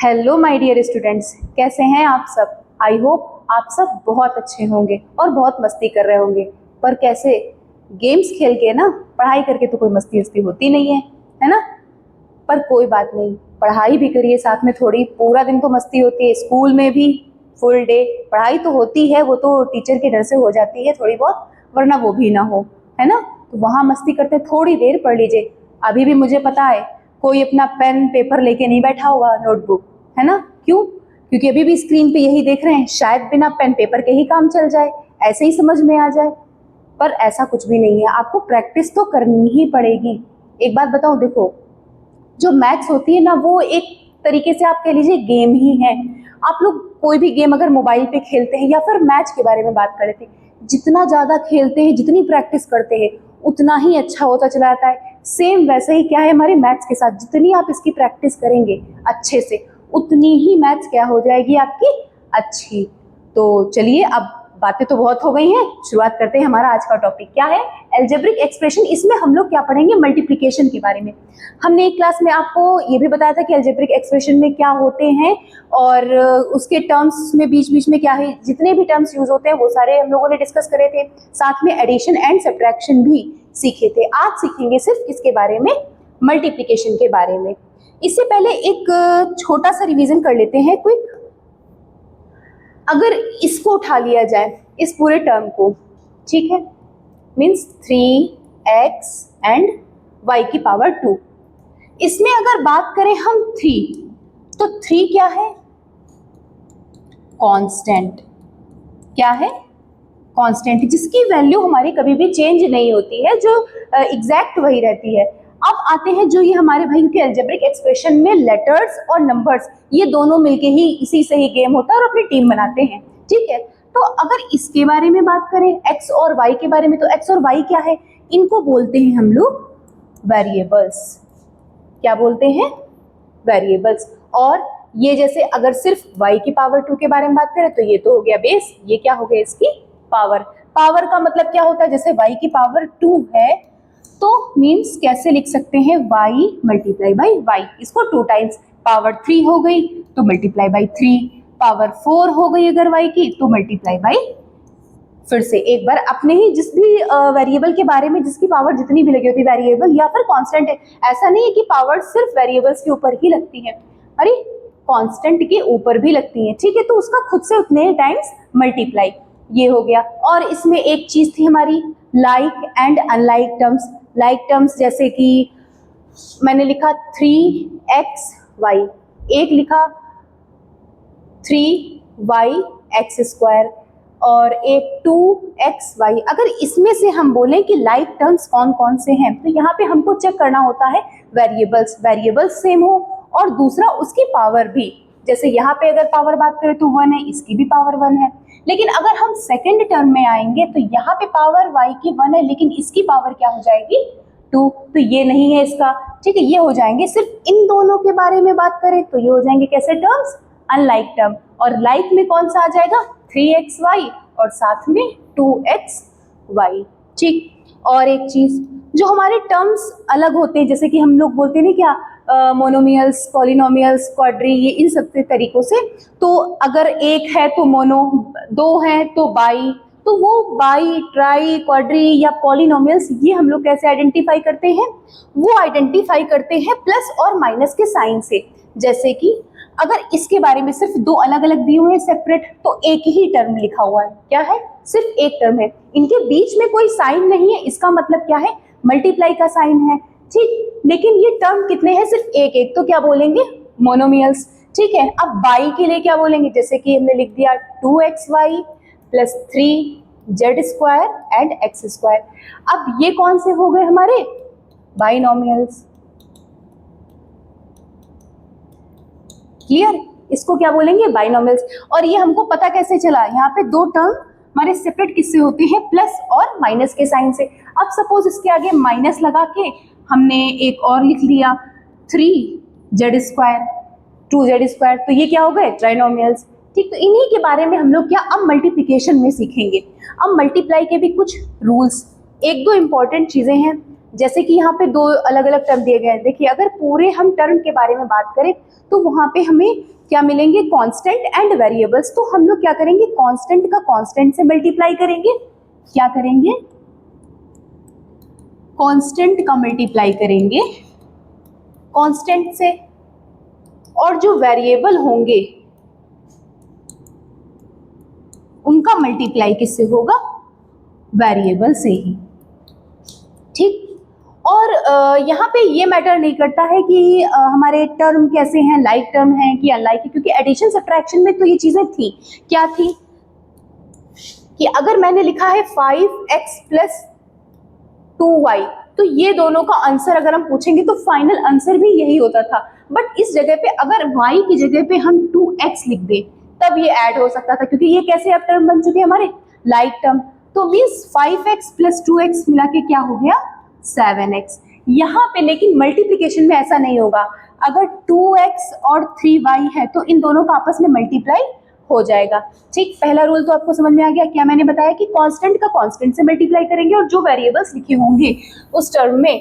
Hello my dear students, कैसे हैं आप सब। आई होप आप सब बहुत अच्छे होंगे और बहुत मस्ती कर रहे होंगे। पर कैसे, गेम्स खेल के ना, पढ़ाई करके तो कोई मस्ती वस्ती होती नहीं है ना। पर कोई बात नहीं, पढ़ाई भी करिए साथ में, थोड़ी पूरा दिन तो मस्ती होती है। स्कूल में भी फुल डे पढ़ाई तो होती है, वो तो टीचर के डर से हो जाती है थोड़ी बहुत, वरना वो भी ना हो, है ना। तो वहाँ मस्ती करते थोड़ी देर पढ़ लीजिए। अभी भी मुझे पता है कोई अपना पेन पेपर लेके नहीं बैठा होगा, नोटबुक, है ना। क्यों? क्योंकि अभी भी स्क्रीन पे यही देख रहे हैं, शायद बिना पेन पेपर के ही काम चल जाए, ऐसे ही समझ में आ जाए। पर ऐसा कुछ भी नहीं है, आपको प्रैक्टिस तो करनी ही पड़ेगी। एक बात बताऊं, देखो, जो मैथ्स होती है ना, वो एक तरीके से आप कह लीजिए गेम ही है। आप लोग कोई भी गेम अगर मोबाइल पे खेलते हैं, या फिर मैच के बारे में बात कर रहे थे, जितना ज्यादा खेलते हैं, जितनी प्रैक्टिस करते हैं, उतना ही अच्छा होता चला जाता है। सेम वैसे ही क्या है हमारे मैथ्स के साथ, जितनी आप इसकी प्रैक्टिस करेंगे अच्छे से, उतनी ही मैथ्स क्या हो जाएगी आपकी अच्छी। तो चलिए, अब बातें तो बहुत हो गई हैं, शुरुआत करते हैं। हमारा आज का टॉपिक क्या है? Algebraic expression. इसमें हम लोग क्या पढ़ेंगे? मल्टीप्लिकेशन के बारे में। हमने एक क्लास में आपको ये भी बताया था कि एल्जेब्रिक एक्सप्रेशन में क्या होते हैं, और उसके टर्म्स में बीच बीच में क्या है, जितने भी टर्म्स यूज होते हैं वो सारे हम लोगों ने डिस्कस करे थे। साथ में एडिशन एंड सब्ट्रैक्शन भी सीखे थे। आज सीखेंगे सिर्फ किसके बारे में? मल्टीप्लिकेशन के बारे में। इससे पहले एक छोटा सा रिवीजन कर लेते हैं, क्विक। अगर इसको उठा लिया जाए, इस पूरे टर्म को, ठीक है, मीन्स 3x एंड y की पावर 2। इसमें अगर बात करें हम 3, तो 3 क्या है? कांस्टेंट। क्या है? कांस्टेंट, जिसकी वैल्यू हमारी कभी भी चेंज नहीं होती है, जो एग्जैक्ट वही रहती है। अब आते हैं जो ये हमारे भाई के अलजेब्रिक एक्सप्रेशन में लेटर्स और नंबर्स, ये दोनों मिलके ही इसी से ही गेम होता है और अपनी टीम बनाते हैं, ठीक है। तो अगर इसके बारे में बात करें, एक्स और वाई के बारे में, तो एक्स और वाई क्या है? इनको बोलते हैं हम लोग वेरिएबल्स। क्या बोलते हैं? वेरिएबल्स। और ये जैसे अगर सिर्फ y की पावर 2 के बारे में बात करें, तो ये तो हो गया बेस, ये क्या हो गया? इसकी पावर। पावर का मतलब क्या होता है? जैसे y की पावर 2 है, तो मीन्स कैसे लिख सकते हैं? y multiply by y। इसको 2 टाइम्स, पावर 3 हो गई तो मल्टीप्लाई बाई 3, पावर 4 हो गई अगर y की तो मल्टीप्लाई बाई। फिर से एक बार अपने ही जिस भी वेरिएबल के बारे में, जिसकी पावर जितनी भी लगी होती है, वेरिएबल या फिर कांस्टेंट है, ऐसा नहीं है कि पावर सिर्फ वेरिएबल्स के ऊपर ही लगती है, अरे कांस्टेंट के ऊपर भी लगती है, ठीक है। तो उसका खुद से उतने टाइम्स मल्टीप्लाई, ये हो गया। और इसमें एक चीज थी हमारी, like and unlike terms. Like terms जैसे कि मैंने लिखा 3xy, एक लिखा 3yx², और एक 2xy। अगर इसमें से हम बोलें कि लाइक टर्म्स कौन कौन से हैं, तो यहाँ पे हमको चेक करना होता है वेरिएबल्स सेम हो, और दूसरा उसकी पावर भी। जैसे यहाँ पे अगर पावर बात करें तो 1 है, इसकी भी पावर 1 है। लेकिन अगर हम सेकंड टर्म में आएंगे, तो यहाँ पे पावर y की 1 है, लेकिन इसकी पावर क्या हो जाएगी? 2। तो ये नहीं है इसका, ठीक है। ये हो जाएंगे, सिर्फ इन दोनों के बारे में बात करें तो ये हो जाएंगे कैसे टर्म्स? Unlike term. और लाइक में कौन सा आ जाएगा? 3xy और साथ में 2xy, ठीक। और एक चीज, जो हमारे टर्म्स अलग होते हैं, जैसे कि हम लोग बोलते हैं ना क्या, मोनोमियल्स, पॉलिनोमियल्स, क्वाड्री, ये इन सब तरीकों से। तो अगर एक है तो मोनो, 2 है तो बाई, तो वो बाई, ट्राई, क्वाड्री या पॉलिनोमियल्स, ये हम लोग कैसे आइडेंटिफाई करते हैं? वो आइडेंटिफाई करते हैं प्लस और माइनस के साइन से। जैसे कि अगर इसके बारे में सिर्फ 2 अलग अलग दिए हुए हैं सेपरेट, तो एक ही टर्म लिखा हुआ है, क्या है? सिर्फ एक टर्म है, इनके बीच में कोई साइन नहीं है, इसका मतलब क्या है? मल्टीप्लाई का साइन है, ठीक। लेकिन ये टर्म कितने हैं? सिर्फ एक एक, तो क्या बोलेंगे? मोनोमियल्स, ठीक है। अब बाई के लिए क्या बोलेंगे? जैसे कि हमने लिख दिया 2xy plus 3z² and x²। अब ये कौन से हो गए हमारे? बाइनोमियल्स। क्लियर? इसको क्या बोलेंगे? बाइनोमियल्स। और ये हमको पता कैसे चला? यहाँ पे 2 टर्म हमारे सेपरेट किससे होते हैं? प्लस और माइनस के साइन से। अब सपोज इसके आगे माइनस लगा के हमने एक और लिख लिया 3z², 2z², तो ये क्या हो गए? ट्राइनोमियल्स, ठीक। तो इन्हीं के बारे में हम लोग क्या अब मल्टीप्लिकेशन में सीखेंगे। अब मल्टीप्लाई के भी कुछ रूल्स, 1-2 इंपॉर्टेंट चीजें हैं जैसे कि यहाँ पे दो अलग अलग टर्म दिए गए हैं। देखिए अगर पूरे हम टर्म के बारे में बात करें तो वहां पे हमें क्या मिलेंगे, कांस्टेंट एंड वेरिएबल्स। तो हम लोग क्या करेंगे, कांस्टेंट का कांस्टेंट से मल्टीप्लाई करेंगे। क्या करेंगे, कांस्टेंट का मल्टीप्लाई करेंगे कांस्टेंट से, और जो वेरिएबल होंगे उनका मल्टीप्लाई किससे होगा, वेरिएबल से ही। ठीक, और यहाँ पे ये मैटर नहीं करता है कि हमारे टर्म कैसे हैं, लाइक टर्म हैं कि अनलाइक, क्योंकि एडिशन सब्ट्रैक्शन में तो ये चीजें थी। क्या थी कि अगर मैंने लिखा है 5x प्लस 2y, तो ये दोनों का आंसर अगर हम पूछेंगे तो फाइनल आंसर भी यही होता था। बट इस जगह पे अगर y की जगह पे हम 2x लिख दें तब ये ऐड हो सकता था, क्योंकि ये कैसे अब टर्म बन चुके हैं हमारे, लाइक टर्म। तो मीन्स 5x प्लस 2x मिला के क्या हो गया, 7x। यहाँ पे लेकिन मल्टीप्लीकेशन में ऐसा नहीं होगा। अगर 2x और 3y है तो इन दोनों का आपस में मल्टीप्लाई हो जाएगा। ठीक, पहला रूल तो आपको समझ में आ गया। क्या मैंने बताया कि कांस्टेंट का कांस्टेंट से मल्टीप्लाई करेंगे, और जो वेरिएबल्स लिखे होंगे उस टर्म में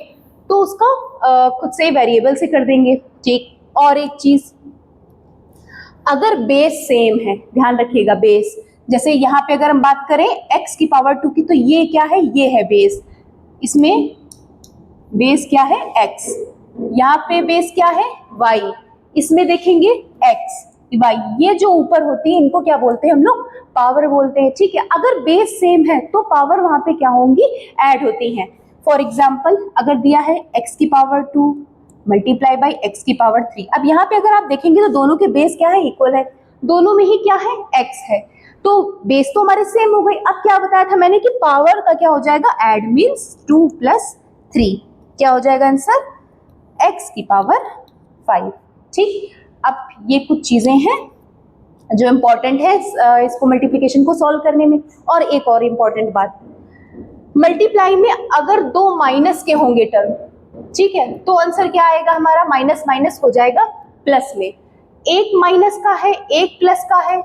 तो उसका खुद से वेरिएबल से कर देंगे। ठीक, और एक चीज, अगर बेस सेम है, ध्यान रखिएगा बेस, जैसे यहाँ पे अगर हम बात करें x की पावर 2 की, तो ये क्या है, ये है बेस। इसमें बेस क्या है, x, यहाँ पे बेस क्या है, y, इसमें देखेंगे x, y, ये जो ऊपर होती है इनको क्या बोलते हैं हम लोग, पावर बोलते हैं। ठीक है, अगर बेस सेम है तो पावर वहां पे क्या होंगी, ऐड होती हैं। फॉर एग्जाम्पल अगर दिया है x की पावर 2 मल्टीप्लाई बाई x की पावर 3, अब यहाँ पे अगर आप देखेंगे तो दोनों के बेस क्या है, इक्वल है, दोनों में ही क्या है, x है, तो बेस तो हमारे सेम हो गई। अब क्या बताया था मैंने कि पावर का क्या हो जाएगा, ऐड, मीन्स 2 प्लस 3, क्या हो जाएगा आंसर, x की पावर 5। ठीक, अब ये कुछ चीजें हैं जो इंपॉर्टेंट है इसको मल्टीप्लिकेशन को सॉल्व करने में। और एक और इंपॉर्टेंट बात, मल्टीप्लाई में अगर दो माइनस के होंगे टर्म, ठीक है, तो आंसर क्या आएगा हमारा, माइनस माइनस हो जाएगा प्लस में। एक माइनस का है, एक प्लस का है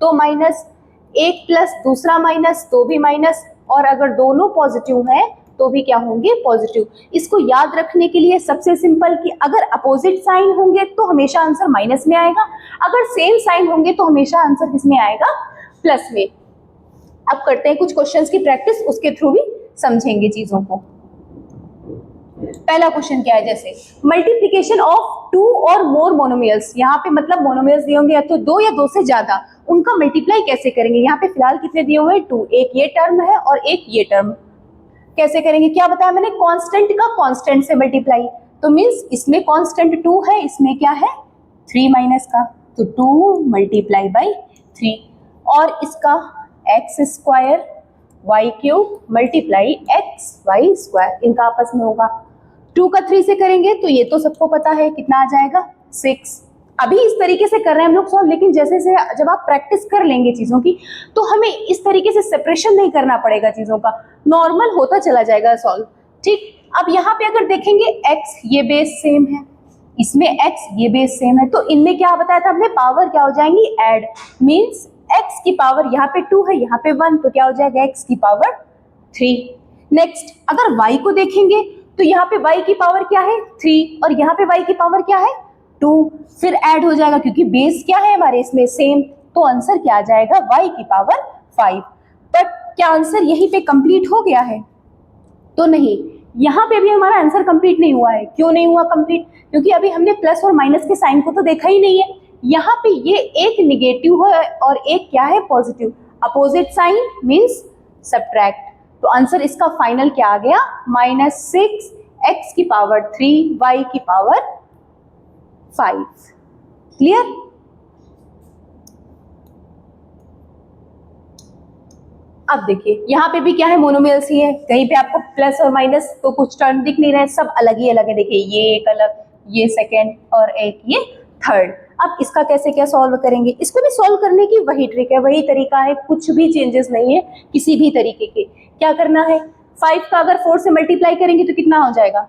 तो माइनस, एक प्लस दूसरा माइनस तो भी माइनस, और अगर दोनों पॉजिटिव हैं तो भी क्या होंगे, पॉजिटिव। इसको याद रखने के लिए सबसे सिंपल कि अगर अपोजिट साइन होंगे तो हमेशा आंसर माइनस में आएगा, अगर सेम साइन होंगे तो हमेशा आंसर किसमें आएगा, प्लस में। अब करते हैं कुछ क्वेश्चंस की प्रैक्टिस, उसके थ्रू भी समझेंगे चीजों को। पहला क्वेश्चन क्या है, जैसे मल्टीप्लिकेशन ऑफ 2 और मोर मोनोमियल्स, यहाँ पे मतलब मोनोमियल्स दिए होंगे या तो 2 या 2 से ज्यादा, उनका मल्टीप्लाई कैसे करेंगे। यहाँ पे फिलहाल कितने दिए हुए हैं, 2, एक ये टर्म है और एक ये टर्म, कैसे करेंगे, क्या बताया मैंने, कांस्टेंट का कांस्टेंट से मल्टीप्लाई। तो मींस इसमें कांस्टेंट 2 है, इसमें क्या है 3 माइनस का, तो 2 मल्टीप्लाई बाई 3, और इसका x square y cube multiply x y square, इनका आपस में होगा। 2 का 3 से करेंगे तो ये तो सबको पता है कितना आ जाएगा, 6। अभी इस तरीके से कर रहे हैं हम लोग सॉल्व, लेकिन जैसे जैसे जब आप प्रैक्टिस कर लेंगे चीजों की तो हमें इस तरीके से सेपरेशन नहीं करना पड़ेगा चीजों का, नॉर्मल होता चला जाएगा सॉल्व। ठीक, अब यहाँ पे अगर देखेंगे x ये बेस सेम है, इसमें x ये बेस सेम है, तो इनमें क्या बताया था हमने, पावर क्या हो जाएंगी, ऐड, मीन्स x की पावर यहाँ पे 2 है, यहाँ पे 1, तो क्या हो जाएगा x की पावर 3। नेक्स्ट अगर y को देखेंगे तो यहाँ पे y की पावर क्या है 3, और यहाँ पे y की पावर क्या है 2, फिर ऐड हो जाएगा क्योंकि बेस क्या है हमारे इसमें सेम, तो आंसर क्या आ जाएगा, y की पावर 5। बट क्या आंसर यहीं पे कंप्लीट हो गया है, तो नहीं, यहाँ पे भी हमारा आंसर कंप्लीट नहीं हुआ है। क्यों नहीं हुआ कंप्लीट, क्योंकि अभी हमने प्लस और माइनस के साइन को तो देखा ही नहीं है। यहाँ पे ये एक निगेटिव है और एक क्या है, positive, opposite sign means subtract, तो आंसर इसका फाइनल क्या आ गया, -6 x की पावर 3 y की पावर 5। क्लियर। अब देखिए यहाँ पे भी क्या है, मोनोमियल्स ही है, कहीं पे आपको प्लस और माइनस तो कुछ टर्म दिख नहीं रहे, सब अलग ही अलग है। देखिए ये एक अलग, ये सेकेंड और एक ये थर्ड। अब इसका कैसे क्या सॉल्व करेंगे, इसको भी सॉल्व करने की वही ट्रिक है, वही तरीका है, कुछ भी चेंजेस नहीं है किसी भी तरीके के। क्या करना है, 5 का अगर 4 से मल्टीप्लाई करेंगे तो कितना हो जाएगा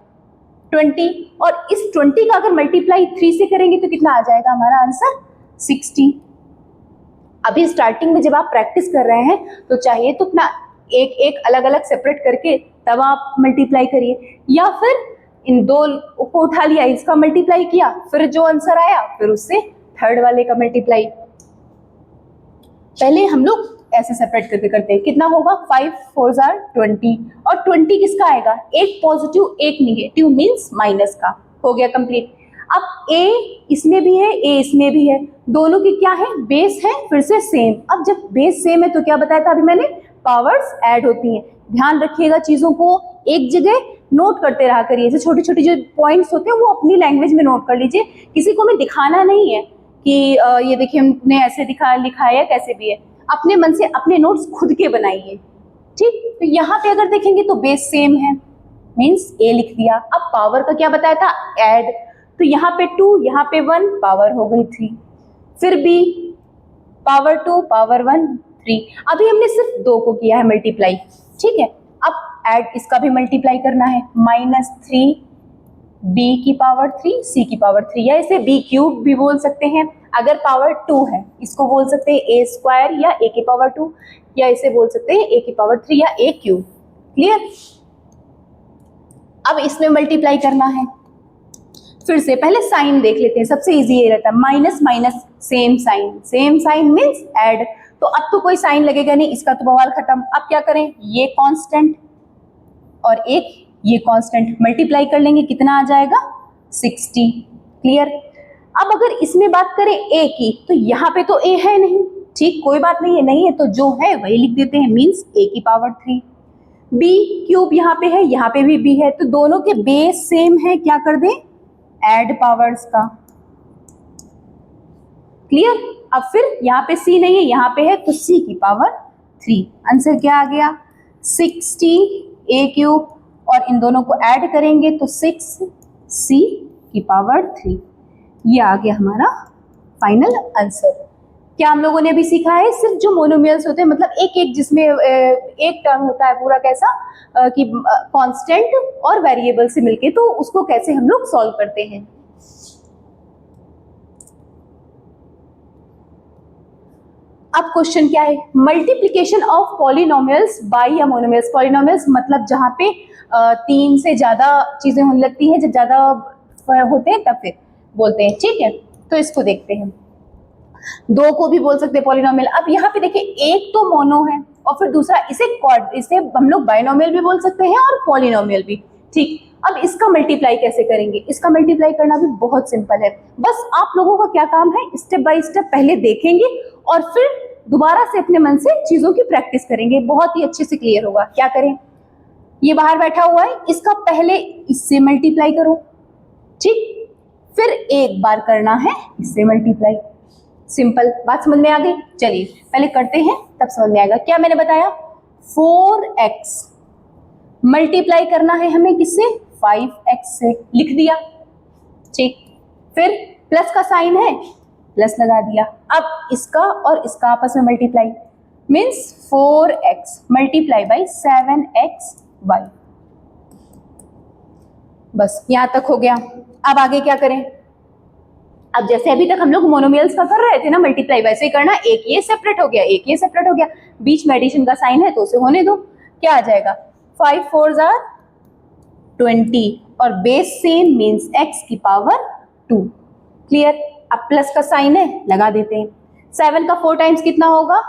20, और इस 20 का अगर मल्टीप्लाई 3 से करेंगे तो कितना आ जाएगा हमारा आंसर 60। अभी स्टार्टिंग में जब आप प्रैक्टिस कर रहे हैं तो चाहिए तो अपना एक एक अलग अलग सेपरेट करके तब आप मल्टीप्लाई करिए, या फिर इन दो को उठा लिया, इसका मल्टीप्लाई किया, फिर जो आंसर आया फिर उससे थर्ड वाले का मल्टीप्लाई। पहले हम लोग ऐसे सेपरेट करके करते हैं। कितना होगा 5 4 जार 20, और 20 किसका आएगा, एक पॉजिटिव एक निगेटिव मींस माइनस का। हो गया कंप्लीट। अब a इसमें भी है, a इसमें भी है, दोनों की क्या है, बेस है, फिर से सेम। अब जब बेस सेम है तो क्या बताया था अभी मैंने, पावर्स ऐड होती हैं। ध्यान रखिएगा, चीजों को एक जगह नोट करते रहा करिए। ऐसे छोटे छोटे जो पॉइंट्स होते हैं वो अपनी लैंग्वेज में नोट कर लीजिए, किसी को हमें दिखाना नहीं है कि ये देखिए हमने ऐसे लिखा है, कैसे भी है। अपने मन से अपने नोट्स खुद के बनाइए, ठीक। तो यहाँ पे अगर देखेंगे तो बेस सेम है, मीन्स a लिख दिया। अब पावर का क्या बताया था, ऐड, तो यहाँ पे 2, यहाँ पे 1, पावर हो गई 3। फिर b, पावर 2 पावर 1 3। अभी हमने सिर्फ 2 को किया है मल्टीप्लाई, ठीक है। अब ऐड इसका भी मल्टीप्लाई करना है, -3 b की पावर 3 c की पावर 3, या इसे b क्यूब भी बोल सकते हैं। अगर पावर 2 है इसको बोल सकते हैं a स्क्वायर या a की पावर 2, या इसे बोल सकते हैं a की पावर 3 या a क्यूब। क्लियर। अब इसमें मल्टीप्लाई करना है, फिर से पहले साइन देख लेते हैं, सबसे इजी ये रहता है। Minus minus same sign, same sign means add. तो अब तो कोई साइन लगेगा नहीं, इसका तो बवाल खत्म। अब क्या करें, ये कांस्टेंट और एक ये कांस्टेंट मल्टीप्लाई कर लेंगे, कितना आ जाएगा 60। क्लियर। अब अगर इसमें बात करें a की, तो यहाँ पे तो a है नहीं, ठीक, कोई बात नहीं है, नहीं है तो जो है वही लिख देते हैं, मीन्स a की पावर 3। b क्यूब यहाँ पे है, यहाँ पे भी b है, तो दोनों के बेस सेम है, क्या कर दें, ऐड पावर्स का। क्लियर। अब फिर यहाँ पे c नहीं है, यहाँ पे है, तो c की पावर 3। आंसर क्या आ गया 60 a क्यूब, और इन दोनों को ऐड करेंगे तो 6c की पावर 3। ये आ गया हमारा फाइनल आंसर। क्या हम लोगों ने अभी सीखा है, सिर्फ जो मोनोमियल्स होते हैं, मतलब एक एक जिसमें एक टर्म होता है पूरा, कैसा कि कांस्टेंट और वेरिएबल से मिलके, तो उसको कैसे हम लोग सॉल्व करते हैं। अब क्वेश्चन क्या है, मल्टीप्लीकेशन ऑफ पॉलिनोमियल्स बाय या मोनोमियल्स। पॉलिनोमियल्स मतलब जहाँ पे 3 से ज्यादा चीजें होने लगती हैं, जब ज्यादा होते हैं तब फिर बोलते हैं, ठीक है। तो इसको देखते हैं, 2 को भी बोल सकते हैं पॉलिनोमियल। अब यहाँ पे देखिए, एक तो मोनो है और फिर दूसरा इसे हम लोग बाइनोमियल भी बोल सकते हैं और पॉलिनोमियल भी, ठीक। अब इसका मल्टीप्लाई कैसे करेंगे, इसका मल्टीप्लाई करना भी बहुत सिंपल है। बस आप लोगों का क्या काम है, स्टेप बाय स्टेप पहले देखेंगे और फिर दोबारा से अपने मन से चीजों की प्रैक्टिस करेंगे, बहुत ही अच्छे से क्लियर होगा। क्या करें, ये बाहर बैठा हुआ है, इसका पहले इससे मल्टीप्लाई करो, ठीक, फिर एक बार करना है इससे मल्टीप्लाई। सिंपल, बात समझ में आ गई। चलिए पहले करते हैं तब समझ में आएगा। क्या मैंने बताया, 4x मल्टीप्लाई करना है हमें किससे, 5x से, लिख दिया, ठीक। फिर प्लस का साइन है, प्लस लगा दिया। अब इसका और इसका आपस में multiply, means 4x multiply by 7xy। बस यहां तक हो गया। अब आगे क्या करें, अब जैसे अभी तक हम लोग मोनोमियल्स का कर रहे थे ना मल्टीप्लाई, वैसे ही करना। एक ये सेपरेट हो गया, एक ये सेपरेट हो गया, बीच में एडिशन का साइन है तो उसे होने दो। क्या आ जाएगा, 5 4 जार 20, और बेस सेम मीन्स x की पावर 2। क्लियर। अब प्लस का साइन है, लगा देते हैं। 7 का 4 टाइम्स कितना होगा,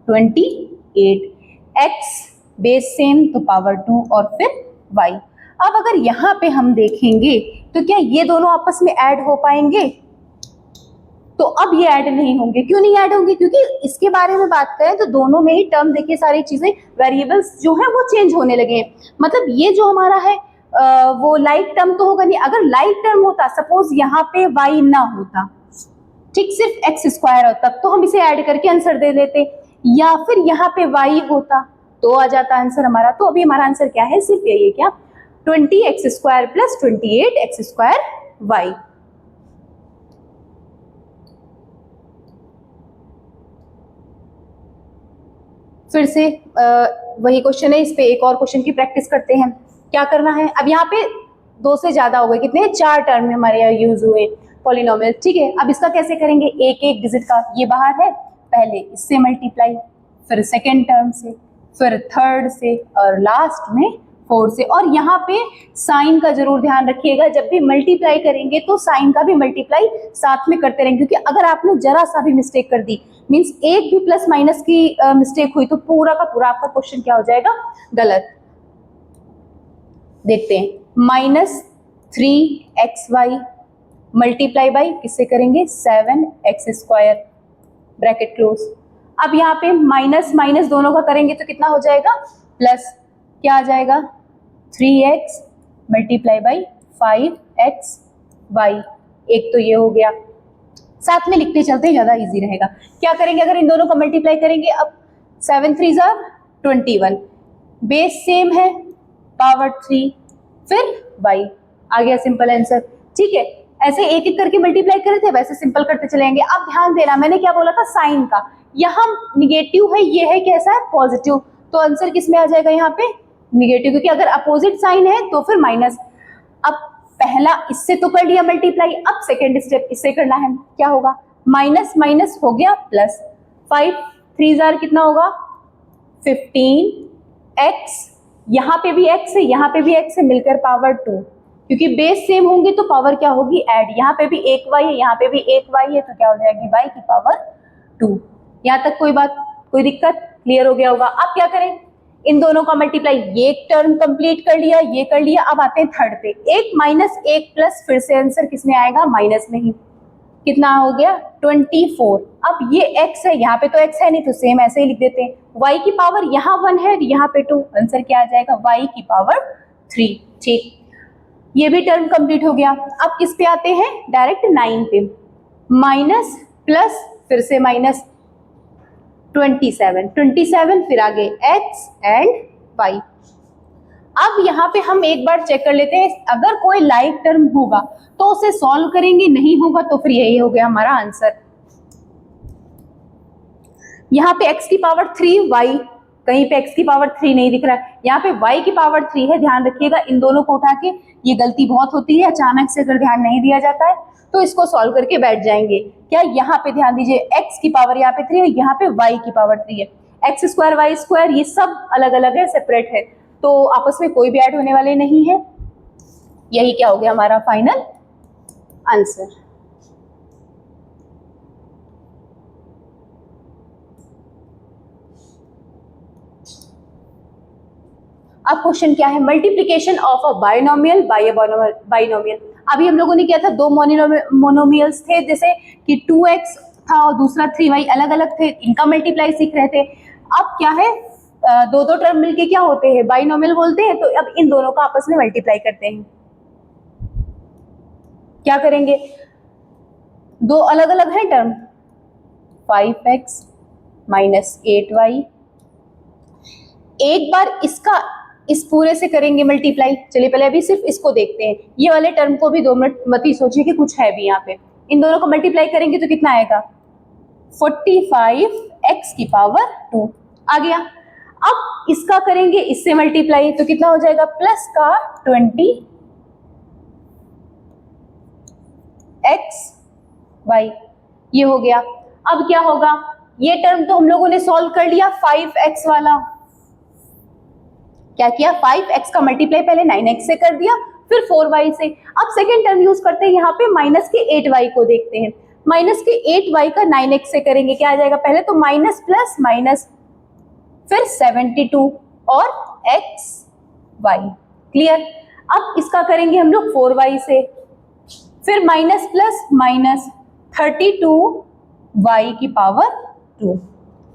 28। x बेस सेम तो पावर 2, और फिर y। अब अगर यहाँ पे हम देखेंगे तो क्या ये दोनों आपस में ऐड हो पाएंगे, तो अब ये ऐड नहीं होंगे। क्यों नहीं ऐड होंगे, क्योंकि इसके बारे में बात करें तो दोनों में ही टर्म देखिए, सारी चीजें वेरिएबल्स जो है वो चेंज होने लगे हैं। मतलब ये जो हमारा है वो लाइक टर्म तो होगा नहीं। अगर लाइक टर्म होता, सपोज यहाँ पे y ना होता, ठीक, सिर्फ एक्स स्क्वायर होता, तब तो हम इसे ऐड करके आंसर दे देते, या फिर यहाँ पे y होता तो आ जाता आंसर हमारा। तो अभी हमारा आंसर क्या है, सिर्फ यही है, क्या, 20x square plus 28x square y। फिर से वही क्वेश्चन है, इस पे एक और क्वेश्चन की प्रैक्टिस करते हैं। क्या करना है, अब यहाँ पे 2 से ज्यादा हो गए, कितने, 4 टर्म में हमारे यहाँ यूज हुए पॉलिनोमियल, ठीक है। अब इसका कैसे करेंगे, एक एक डिजिट का, ये बाहर है, पहले इससे मल्टीप्लाई, फिर सेकेंड टर्म से, फिर थर्ड से, और लास्ट में 4 से। और यहाँ पे साइन का जरूर ध्यान रखिएगा, जब भी मल्टीप्लाई करेंगे तो साइन का भी मल्टीप्लाई साथ में करते रहेंगे, क्योंकि अगर आपने जरा सा भी मिस्टेक कर दी, मीन्स एक भी प्लस माइनस की मिस्टेक हुई, तो पूरा का पूरा आपका क्वेश्चन क्या हो जाएगा, गलत। देखते हैं, -3xy मल्टीप्लाई बाई किससे करेंगे, 7x², ब्रैकेट क्लोज। अब यहाँ पे माइनस माइनस दोनों का करेंगे तो कितना हो जाएगा, प्लस, क्या आ जाएगा, 3x मल्टीप्लाई बाई 5xy। एक तो ये हो गया, साथ में लिखते चलते ज्यादा इजी रहेगा। क्या करेंगे, अगर इन दोनों का मल्टीप्लाई करेंगे, अब 7 3 21, बेस सेम है, पावर 3, फिर y आ गया, सिंपल आंसर। ठीक है, ऐसे एक एक करके मल्टीप्लाई करे थे, वैसे सिंपल करते चलेंगे। अब ध्यान देना, मैंने क्या बोला था, साइन का, यहाँ निगेटिव है, ये है कैसा है, पॉजिटिव, तो आंसर किस में आ जाएगा, यहाँ पे निगेटिव, क्योंकि अगर अपोजिट साइन है तो फिर माइनस। अब पहला इससे तो कर लिया मल्टीप्लाई, अब सेकेंड स्टेप इससे करना है, क्या होगा, माइनस माइनस हो गया प्लस, 5 3 कितना होगा, 15x, यहाँ पे भी x है, यहाँ पे भी x है, मिलकर पावर 2, क्योंकि बेस सेम होंगे तो पावर क्या होगी, ऐड। यहाँ पे भी एक y है, यहाँ पे भी एक y है, तो क्या हो जाएगी, y की पावर 2। यहाँ तक कोई बात, कोई दिक्कत, क्लियर हो गया होगा। अब क्या करें, इन दोनों का मल्टीप्लाई, ये एक टर्म कंप्लीट कर लिया, ये कर लिया। अब आते हैं थर्ड पे, 1 माइनस 1 प्लस, फिर से आंसर किस में आएगा, माइनस में ही, कितना हो गया, 24। अब ये x है, यहाँ पे तो x है नहीं, तो सेम ऐसे ही लिख देते हैं, y की पावर यहाँ 1 है, यहाँ पे 2, आंसर क्या आ जाएगा, y की पावर 3। ठीक, ये भी टर्म कंप्लीट हो गया। अब किस पे आते हैं, डायरेक्ट 9 पे, माइनस प्लस फिर से माइनस, 27 फिर आगे x एंड y। अब यहाँ पे हम एक बार चेक कर लेते हैं, अगर कोई लाइक टर्म होगा तो उसे सॉल्व करेंगे, नहीं होगा तो फिर यही हो गया हमारा आंसर। यहाँ पे x की पावर 3, y, कहीं पे x की पावर 3 नहीं दिख रहा है, यहाँ पे y की पावर 3 है। ध्यान रखिएगा, इन दोनों को उठा के, ये गलती बहुत होती है, अचानक से अगर ध्यान नहीं दिया जाता है तो इसको सॉल्व करके बैठ जाएंगे। क्या, यहाँ पे ध्यान दीजिए, x की पावर यहाँ पे 3 है, यहाँ पे y की पावर 3 है, x² y², ये सब अलग अलग है, सेपरेट है, तो आपस में कोई भी ऐड होने वाले नहीं है। यही क्या हो गया हमारा फाइनल आंसर। अब क्वेश्चन क्या है, multiplication of a binomial by a binomial. अभी हम लोगों ने किया था, दो मोनोमियल्स थे, जैसे कि 2x था और दूसरा 3y, अलग अलग थे, इनका मल्टीप्लाई सीख रहे थे। अब क्या है, दो दो टर्म मिलके क्या होते हैं, बाइनोमियल बोलते हैं। तो अब इन दोनों का आपस में मल्टीप्लाई करते हैं। क्या करेंगे, दो अलग अलग हैं टर्म, 5x माइनस 8y, एक बार इसका इस पूरे से करेंगे मल्टीप्लाई। चलिए पहले अभी सिर्फ इसको देखते हैं, ये वाले टर्म को भी 2 मिनट मत ही सोचिए कि कुछ है भी यहाँ पे। इन दोनों को मल्टीप्लाई करेंगे तो कितना आएगा, 45x की पावर 2 आ गया। अब इसका करेंगे इससे मल्टीप्लाई तो कितना हो जाएगा, प्लस का 20xy, ये हो गया। अब क्या होगा, ये टर्म तो हम लोगों ने सॉल्व कर लिया, 5x वाला क्या किया, 5x का मल्टीप्लाई पहले 9x से कर दिया, फिर 4y से। अब सेकेंड टर्म यूज करते हैं, यहाँ पे माइनस के 8y को देखते हैं। माइनस के 8y का 9x से करेंगे, क्या आ जाएगा, पहले तो माइनस प्लस माइनस, फिर 72 और xy, क्लियर। अब इसका करेंगे हम लोग 4y से, फिर माइनस प्लस माइनस 32y की पावर 2।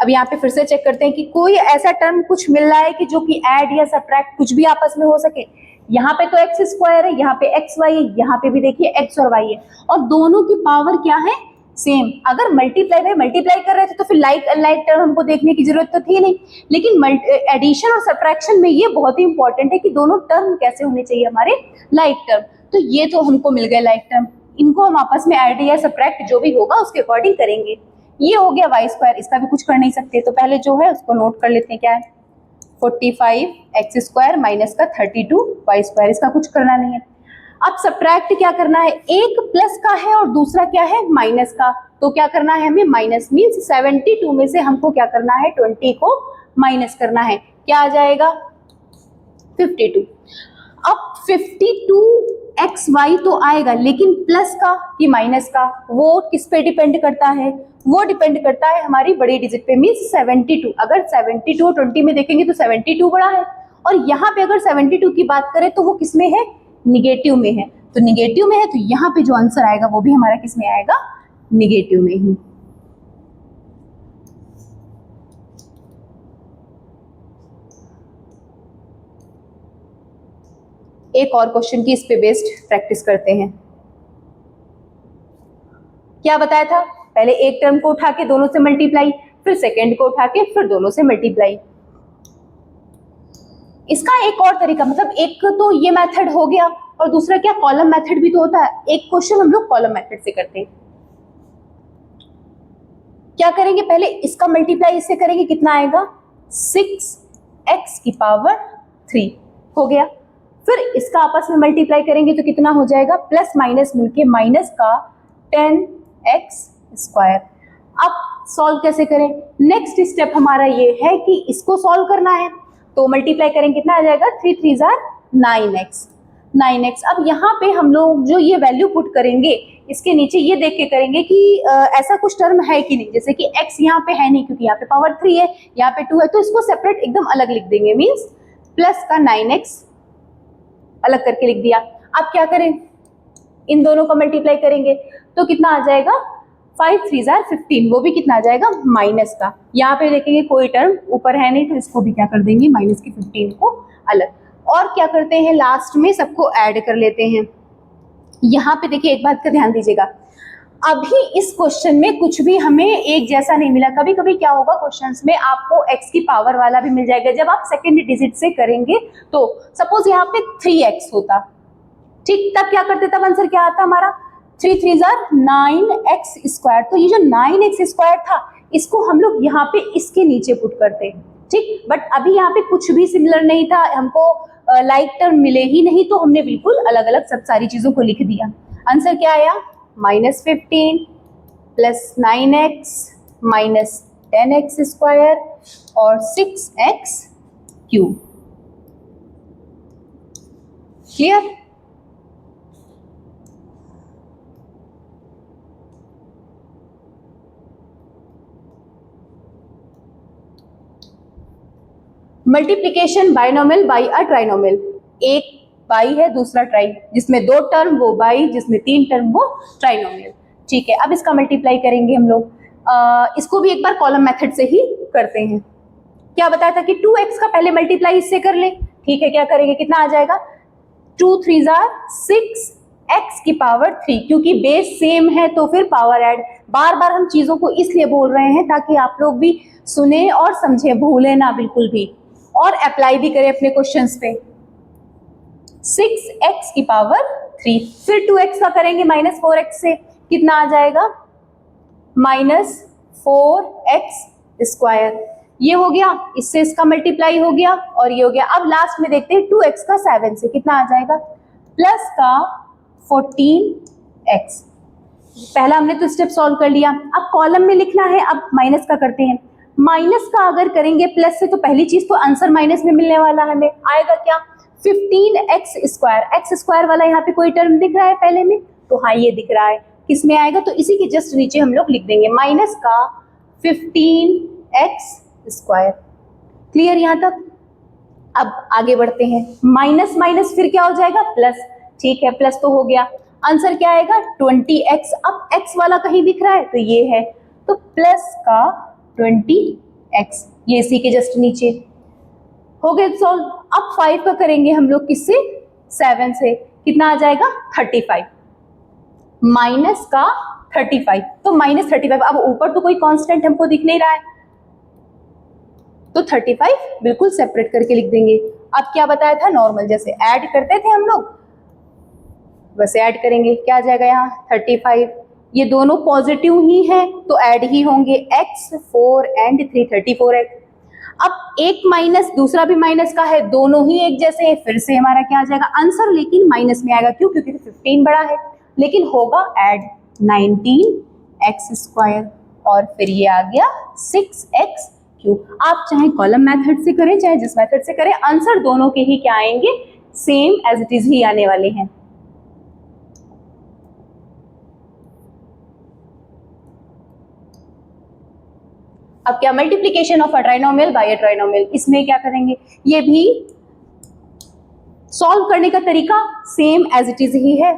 अब यहाँ पे फिर से चेक करते हैं कि कोई ऐसा टर्म कुछ मिल रहा है कि जो कि ऐड या सब्ट्रैक्ट कुछ भी आपस में हो सके। यहाँ पे तो x² है, यहाँ पे xy है, यहाँ पे भी देखिए x और y है, और दोनों की पावर क्या है, सेम। अगर मल्टीप्लाई कर रहे थे तो फिर लाइक अनलाइक टर्म हमको देखने की जरूरत तो थी नहीं, लेकिन एडिशन और सब्ट्रैक्शन में ये बहुत ही इंपॉर्टेंट है कि दोनों टर्म कैसे होने चाहिए हमारे, लाइक टर्म। तो ये तो हमको मिल गए लाइक टर्म, इनको हम आपस में ऐड या सब्ट्रैक्ट जो भी होगा उसके अकॉर्डिंग करेंगे। ये हो गया y², इसका भी कुछ कर नहीं सकते, तो पहले जो है उसको नोट कर लेते हैं, क्या है 45x² माइनस का 32y², इसका कुछ करना नहीं है। अब सब्ट्रैक्ट क्या करना है, एक प्लस का है और दूसरा क्या है, माइनस का, तो क्या करना है हमें, माइनस मीन्स 72 में से हमको क्या करना है, 20 को माइनस करना है। क्या आ जाएगा, 52। अब 52xy तो आएगा, लेकिन प्लस का कि माइनस का, वो किस पे डिपेंड करता है? वो डिपेंड करता है हमारी बड़ी डिजिट पे, मीन्स 72। अगर 72 और 20 में देखेंगे तो 72 बड़ा है, और यहाँ पे अगर 72 की बात करें तो वो किस में है? निगेटिव में है। तो निगेटिव में है तो यहाँ पे जो आंसर आएगा वो भी हमारा किस में आएगा? निगेटिव में ही। एक और क्वेश्चन की इस पे बेस्ड प्रैक्टिस करते हैं। क्या बताया था? पहले एक टर्म को उठा के दोनों से मल्टीप्लाई, फिर सेकेंड को उठा के फिर दोनों से मल्टीप्लाई। इसका एक और तरीका, मतलब एक तो ये मेथड हो गया, और दूसरा क्या, कॉलम मेथड भी तो होता है। एक क्वेश्चन हम लोग कॉलम मेथड से करते हैं। क्या करेंगे? पहले इसका मल्टीप्लाई इससे करेंगे, कितना आएगा? 6x की पावर 3 हो गया। फिर इसका आपस में मल्टीप्लाई करेंगे तो कितना हो जाएगा? प्लस माइनस मिलके माइनस का 10x स्क्वायर। अब सॉल्व कैसे करें? नेक्स्ट स्टेप हमारा ये है कि इसको सॉल्व करना है, तो मल्टीप्लाई करेंगे, कितना आ जाएगा? 3 3 जार 9x। अब यहाँ पे हम लोग जो ये वैल्यू पुट करेंगे, इसके नीचे ये देख के करेंगे कि ऐसा कुछ टर्म है कि नहीं। जैसे कि x यहाँ पे है नहीं, क्योंकि यहाँ पे पावर 3 है, यहाँ पे 2 है, तो इसको सेपरेट एकदम अलग लिख देंगे। मीन्स प्लस का 9x अलग करके लिख दिया। अब क्या करें? इन दोनों का मल्टीप्लाई करेंगे तो कितना आ जाएगा? 5 3 जार 15, वो भी कितना आ जाएगा? माइनस का। यहाँ पे देखेंगे कोई टर्म ऊपर है नहीं, तो इसको भी क्या कर देंगे? माइनस की 15 को अलग। और क्या करते हैं? लास्ट में सबको ऐड कर लेते हैं। यहाँ पे देखिए, एक बात का ध्यान दीजिएगा, अभी इस क्वेश्चन में कुछ भी हमें एक जैसा नहीं मिला। कभी कभी क्या होगा, क्वेश्चंस में आपको x की पावर वाला भी मिल जाएगा। जब आप सेकेंड डिजिट से करेंगे तो सपोज यहाँ पे 3x होता, ठीक, तब क्या करते? तब आंसर क्या आता हमारा? 3 3 जार 9x स्क्वायर। तो ये जो 9x स्क्वायर था, इसको हम लोग यहाँ पे इसके नीचे पुट करते, ठीक। बट अभी यहाँ पे कुछ भी सिमिलर नहीं था, हमको लाइक टर्म मिले ही नहीं, तो हमने बिल्कुल अलग अलग सब सारी चीजों को लिख दिया। आंसर क्या आया? -15 plus 9x minus 10x square और 6x cube. Clear? Multiplication binomial by a trinomial. एक बाई है, दूसरा ट्राई, जिसमें 2 टर्म वो बाई, जिसमें 3 टर्म वो ट्राइनोमियल। ठीक है, अब इसका मल्टीप्लाई करेंगे हम लोग। इसको भी एक बार कॉलम मेथड से ही करते हैं। क्या बताया था कि 2x का पहले मल्टीप्लाई इससे कर ले। ठीक है, क्या करेंगे? कितना आ जाएगा? 2 3 जार 6x की पावर 3, क्योंकि बेस सेम है तो फिर पावर ऐड। बार बार हम चीजों को इसलिए बोल रहे हैं ताकि आप लोग भी सुने और समझे, भूले ना बिल्कुल भी, और अप्लाई भी करें अपने क्वेश्चंस पे। 6x की पावर 3, फिर 2x का करेंगे -4x से, कितना आ जाएगा? -4x square. ये हो गया, इससे इसका मल्टीप्लाई हो गया और ये हो गया। अब लास्ट में देखते हैं 2x का 7 से कितना आ जाएगा? प्लस का 14x। पहला हमने तो स्टेप सॉल्व कर लिया, अब कॉलम में लिखना है। अब माइनस का करते हैं। माइनस का अगर करेंगे प्लस से तो पहली चीज तो आंसर माइनस में मिलने वाला है हमें। आएगा क्या? 15x square. एक्स स्क्वायर वाला यहाँ पे कोई टर्म दिख रहा है पहले में? तो हाँ, ये दिख रहा है। किस में आएगा? तो इसी के जस्ट नीचे हम लोग लिख देंगे माइनस का 15x स्क्वायर। क्लियर यहाँ तक? अब आगे बढ़ते हैं। माइनस माइनस फिर क्या हो जाएगा? प्लस। ठीक है, प्लस तो हो गया। आंसर क्या आएगा? 20x। अब x वाला कहीं दिख रहा है तो ये है, तो प्लस का 20x, ये इसी के जस्ट नीचे हो गए सॉल्व। अब 5 का करेंगे हम लोग किससे? 7 से, कितना आ जाएगा? 35। माइनस का 35, तो -35। अब ऊपर तो कोई कांस्टेंट हमको दिख नहीं रहा है, तो 35 बिल्कुल सेपरेट करके लिख देंगे। अब क्या बताया था? नॉर्मल जैसे ऐड करते थे हम लोग वैसे ऐड करेंगे। क्या आ जाएगा यहाँ? 35। ये दोनों पॉजिटिव ही हैं तो ऐड ही होंगे। x 4 and 3 34x। अब एक माइनस, दूसरा भी माइनस का है, दोनों ही एक जैसे हैं, फिर से हमारा क्या आ जाएगा? आंसर लेकिन माइनस में आएगा। क्यों? क्योंकि 15 बड़ा है, लेकिन होगा ऐड 19x स्क्वायर, और फिर ये आ गया 6x क्यूब। आप चाहे कॉलम मेथड से करें चाहे जिस मेथड से करें, आंसर दोनों के ही क्या आएंगे, सेम एज इट इज ही आने वाले हैं। अब क्या, multiplication of a trinomial by a trinomial, इसमें क्या करेंगे, ये भी सॉल्व करने का तरीका सेम एज इट इज ही है।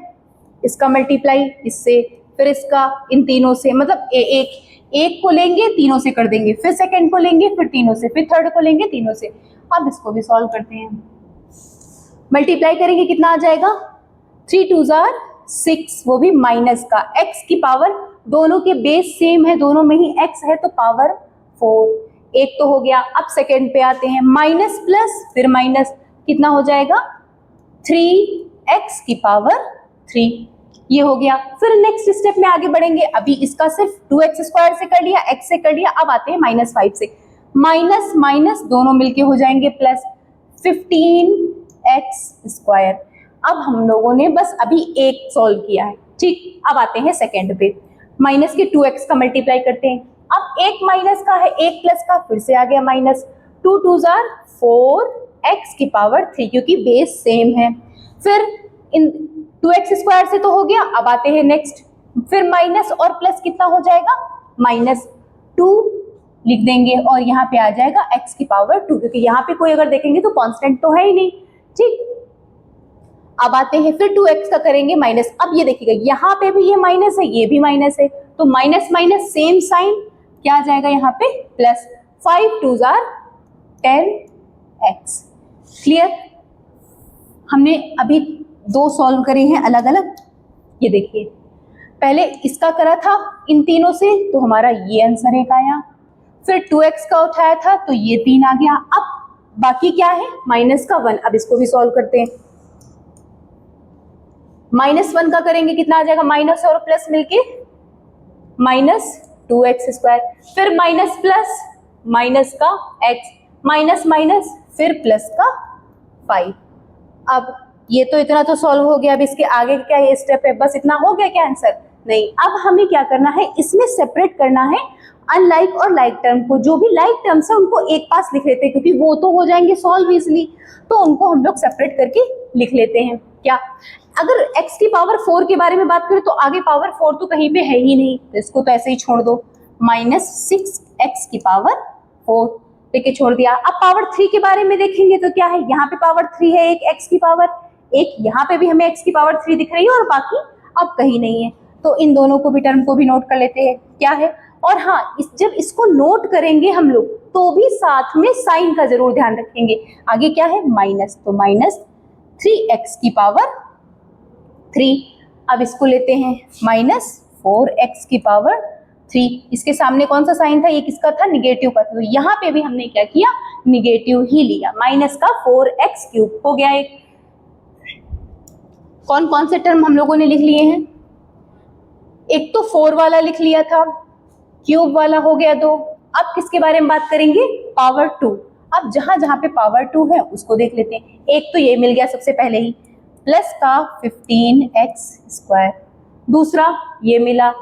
इसका मल्टीप्लाई इससे, फिर इसका इन तीनों से, मतलब एक को लेंगे तीनों से कर देंगे, फिर सेकंड को लेंगे फिर तीनों से, फिर थर्ड को लेंगे तीनों से। अब इसको भी सॉल्व करते हैं, मल्टीप्लाई करेंगे कितना आ जाएगा, 3 2 जार 6, वो भी माइनस का, x की पावर, दोनों के बेस सेम है, दोनों में ही x है तो पावर 4, एक तो हो गया। अब सेकंड पे आते हैं, माइनस प्लस फिर माइनस, कितना हो जाएगा 3x की पावर 3, ये हो गया। फिर नेक्स्ट स्टेप में आगे बढ़ेंगे, अभी इसका सिर्फ 2x स्क्वायर से कर लिया, x से कर लिया, अब आते हैं -5 से, माइनस माइनस दोनों मिलके हो जाएंगे प्लस 15x स्क्वायर। अब हम लोगों ने बस अभी एक सॉल्व किया है, ठीक। अब आते हैं सेकेंड पे, माइनस के 2x का मल्टीप्लाई करते हैं, अब एक माइनस का है एक प्लस का, फिर से आ गया माइनस, 2 2 जार 4x की पावर 3, क्योंकि बेस सेम है। फिर इन 2x स्क्वायर से तो हो गया, अब आते हैं नेक्स्ट, फिर माइनस और प्लस कितना हो जाएगा, -2 लिख देंगे और यहाँ पे आ जाएगा x की पावर 2, क्योंकि यहाँ पे कोई अगर देखेंगे तो कांस्टेंट तो है ही नहीं, ठीक। अब आते हैं फिर 2x का करेंगे माइनस, अब ये देखिएगा यहाँ पे भी ये माइनस है ये भी माइनस है, तो माइनस माइनस सेम साइन, क्या आ जाएगा यहाँ पे प्लस, 5 2 जार 10x। क्लियर, हमने अभी दो सॉल्व करे हैं अलग अलग। ये देखिए, पहले इसका करा था इन तीनों से तो हमारा ये आंसर एक आया, फिर 2x का उठाया था तो ये 3 आ गया। अब बाकी क्या है, माइनस का 1, अब इसको भी सॉल्व करते हैं। -1 का करेंगे कितना आ जाएगा, माइनस और प्लस मिलके -2x स्क्वायर, फिर माइनस प्लस माइनस का x, माइनस माइनस फिर प्लस का 5। अब ये तो इतना तो सॉल्व हो गया, अब इसके आगे क्या ये स्टेप है, बस इतना हो गया क्या आंसर, नहीं। अब हमें क्या करना है, इसमें सेपरेट करना है अनलाइक और लाइक टर्म को। जो भी लाइक टर्म्स है उनको एक पास लिख लेते हैं, क्योंकि वो तो हो जाएंगे सॉल्व इजिली, तो उनको हम लोग सेपरेट करके लिख लेते हैं। क्या, अगर x की पावर 4 के बारे में बात करें तो आगे पावर 4 तो कहीं पे है ही नहीं, तो इसको तो ऐसे ही छोड़ दो, -6x की पावर 4 लेके छोड़ दिया। अब पावर 3 के बारे में देखेंगे तो क्या है, यहाँ पे पावर 3 है, एक x की पावर, एक यहाँ पे भी हमें x की पावर 3 दिख रही है और बाकी अब कहीं नहीं है, तो इन दोनों को भी टर्म को भी नोट कर लेते हैं क्या है। और हाँ, जब इसको नोट करेंगे हम लोग तो भी साथ में साइन का जरूर ध्यान रखेंगे। आगे क्या है, माइनस, तो -3x की पावर 3। अब इसको लेते हैं -4x की पावर 3, इसके सामने कौन सा साइन था, ये किसका था, निगेटिव का था, तो यहाँ पे भी हमने क्या किया, निगेटिव ही लिया, माइनस का 4x क्यूब हो गया एक। कौन कौन से टर्म हम लोगों ने लिख लिए हैं, एक तो 4 वाला लिख लिया था, क्यूब वाला हो गया 2। अब किसके बारे में बात करेंगे, पावर 2। अब जहां जहां पे पावर 2 है उसको देख लेते हैं। एक तो ये मिल गया सबसे पहले ही, प्लस का 15x स्क्वायर, दूसरा ये मिला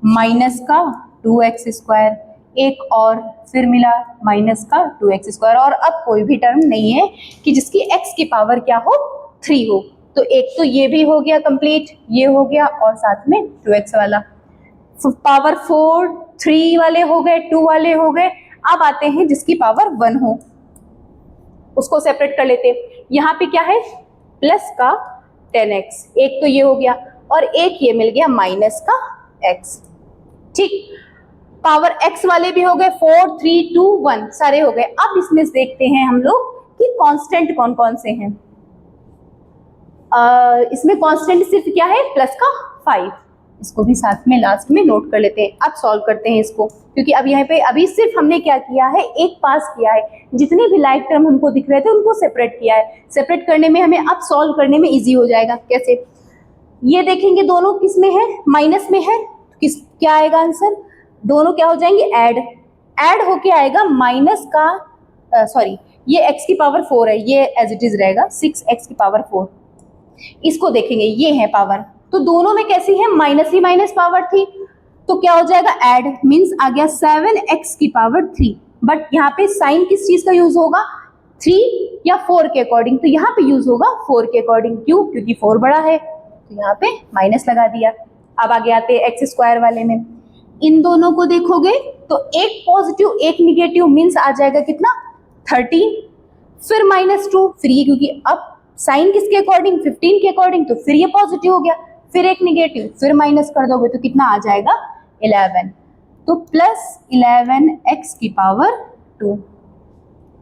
माइनस का 2x स्क्वायर, एक और फिर मिला माइनस का 2x स्क्वायर, और अब कोई भी टर्म नहीं है कि जिसकी x की पावर क्या हो, 3 हो, तो एक तो ये भी हो गया कंप्लीट, ये हो गया, और साथ में 2x वाला, पावर 4 3 वाले हो गए, 2 वाले हो गए। अब आते हैं जिसकी पावर 1 हो, उसको सेपरेट कर लेते हैं। यहाँ पे क्या है, प्लस का 10x, एक तो ये हो गया और एक ये मिल गया माइनस का x, ठीक। पावर x वाले भी हो गए, 4 3 2 1 सारे हो गए। अब इसमें देखते हैं हम लोग कि कांस्टेंट कौन कौन से हैं। इसमें कांस्टेंट सिर्फ क्या है, प्लस का 5, इसको भी साथ में लास्ट में नोट कर लेते हैं। अब सॉल्व करते हैं इसको, क्योंकि अब यहाँ पे अभी सिर्फ हमने क्या किया है, एक पास किया है, जितने भी लाइक टर्म हमको दिख रहे थे उनको सेपरेट किया है। सेपरेट करने में हमें अब सॉल्व करने में इजी हो जाएगा। कैसे, ये देखेंगे दोनों किस में है, माइनस में है, किस क्या आएगा आंसर, दोनों क्या हो जाएंगे, ऐड होके आएगा माइनस का सॉरी ये x की पावर 4 है, ये एज इट इज रहेगा 6x की पावर 4। इसको देखेंगे, ये है पावर, तो दोनों में कैसी है, माइनस ही माइनस पावर थी, तो क्या हो जाएगा, ऐड मींस आ गया 7x की पावर 3। बट यहाँ पे साइन किस चीज का यूज होगा, 3 या 4 के अकॉर्डिंग, तो यहाँ पे यूज होगा 4 के अकॉर्डिंग। क्यों? क्योंकि 4 बड़ा है, तो यहाँ पे माइनस लगा दिया। अब आगे आते हैं एक्स स्क्वायर वाले में। इन दोनों को देखोगे तो एक पॉजिटिव एक निगेटिव मीन्स आ जाएगा कितना, 13, फिर -2, फिर ये क्योंकि अब साइन किसके अकॉर्डिंग, 15 के अकॉर्डिंग, तो फिर ये पॉजिटिव हो गया, फिर एक निगेटिव, फिर माइनस कर दोगे तो कितना आ जाएगा, 11। तो +11 x की पावर 2।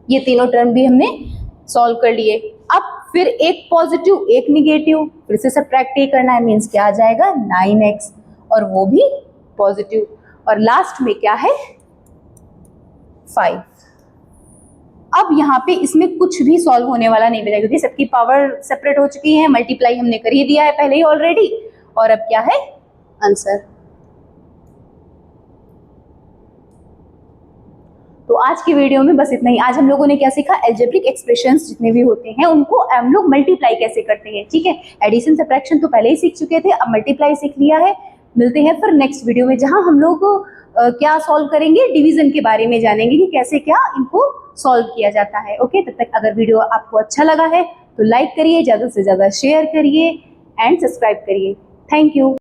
ये तीनों टर्म भी हमने सॉल्व कर लिए। अब फिर एक पॉजिटिव एक निगेटिव, फिर से सब्ट्रैक्ट ही करना है, मीन्स क्या आ जाएगा, 9x, और वो भी पॉजिटिव, और लास्ट में क्या है, 5। अब यहाँ पे इसमें कुछ भी सॉल्व होने वाला नहीं बचा, क्योंकि सबकी पावर सेपरेट हो चुकी है, मल्टीप्लाई हमने कर ही दिया है पहले ही ऑलरेडी, और अब क्या है आंसर। तो आज की वीडियो में बस इतना ही। आज हम लोगों ने क्या सीखा, अलजेब्रिक एक्सप्रेशंस जितने भी होते हैं उनको हम लोग मल्टीप्लाई कैसे करते हैं, ठीक है। एडिशन सब्ट्रैक्शन तो पहले ही सीख चुके थे, अब मल्टीप्लाई सीख लिया है। मिलते हैं फिर नेक्स्ट वीडियो में, जहां हम लोग क्या सॉल्व करेंगे, डिवीजन के बारे में जानेंगे कि कैसे क्या इनको सॉल्व किया जाता है। ओके, तब तक अगर वीडियो आपको अच्छा लगा है तो लाइक करिए, ज़्यादा से ज़्यादा शेयर करिए एंड सब्सक्राइब करिए। Thank you.